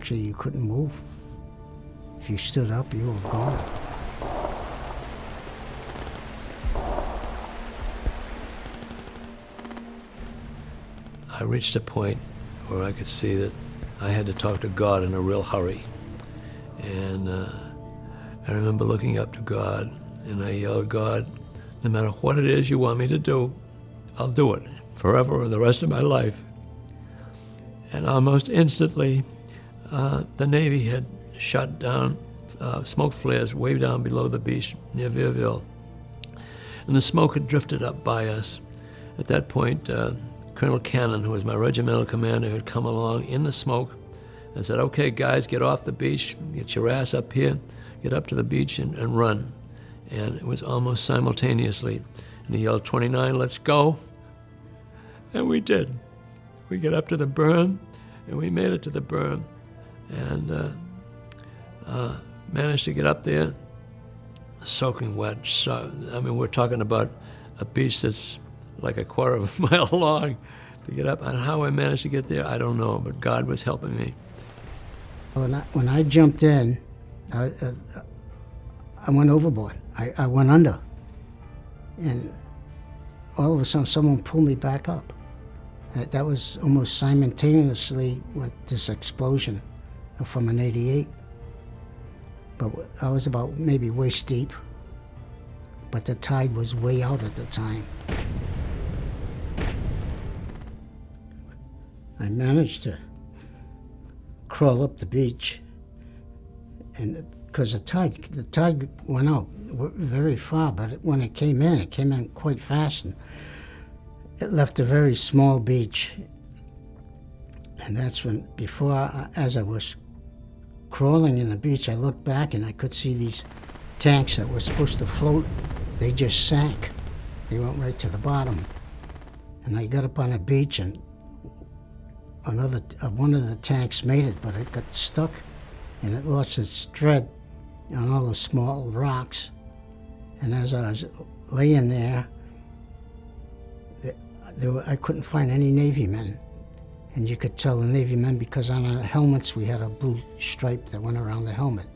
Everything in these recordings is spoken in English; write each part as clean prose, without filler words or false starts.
actually you couldn't move. If you stood up, you were gone. I reached a point where I could see that I had to talk to God in a real hurry. And I remember looking up to God, and I yelled, "God, no matter what it is you want me to do, I'll do it forever or the rest of my life." And almost instantly, the Navy had shot down smoke flares way down below the beach near Vierville. And the smoke had drifted up by us. At that point, Colonel Cannon, who was my regimental commander, had come along in the smoke and said, "Okay, guys, get off the beach, get your ass up here, get up to the beach and run." And it was almost simultaneously. And he yelled, "29, let's go." And we did. We got up to the berm, and we made it to the berm, and managed to get up there, soaking wet. So, I mean, we're talking about a beach that's like a quarter of a mile long to get up. And how I managed to get there, I don't know, but God was helping me. When I jumped in, I went overboard. I went under. And all of a sudden, someone pulled me back up. That was almost simultaneously with this explosion from an 88. But I was about maybe waist deep, but the tide was way out at the time. I managed to crawl up the beach, and because the tide went out very far, but when it came in quite fast, and it left a very small beach. And that's when, as I was crawling in the beach, I looked back and I could see these tanks that were supposed to float. They just sank. They went right to the bottom. And I got up on a beach, and one of the tanks made it, but it got stuck, and it lost its thread on all the small rocks. And as I was laying there, I couldn't find any Navy men. And you could tell the Navy men because on our helmets we had a blue stripe that went around the helmet.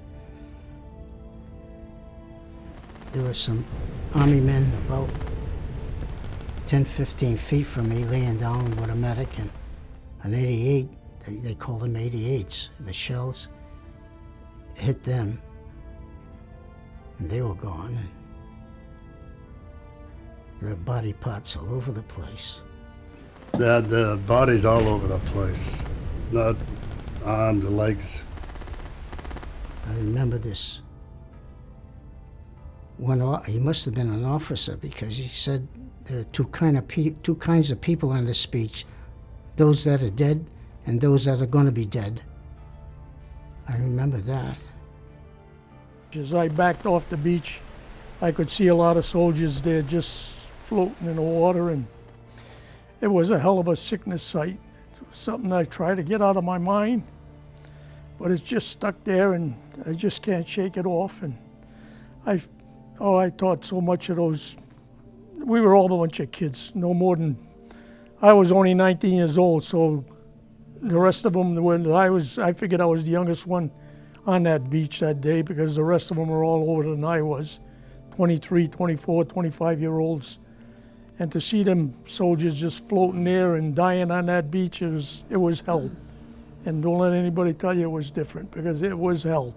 There were some Army men about 10, 15 feet from me laying down with a medic, and an 88, they called them 88s, the shells hit them, and they were gone. And there were body parts all over the place. The bodies all over the place. The arms, the legs. I remember this. He must have been an officer, because he said there are two kinds of people on this beach: those that are dead and those that are going to be dead. I remember that. As I backed off the beach, I could see a lot of soldiers there just floating in the water, and it was a hell of a sickness sight. It was something I try to get out of my mind, but it's just stuck there, and I just can't shake it off. And I thought so much of those. We were all a bunch of kids, no more than, I was only 19 years old, so the rest of them, I figured I was the youngest one on that beach that day, because the rest of them were all older than I was, 23, 24, 25-year-olds. And to see them soldiers just floating there and dying on that beach, it was hell. And don't let anybody tell you it was different, because it was hell.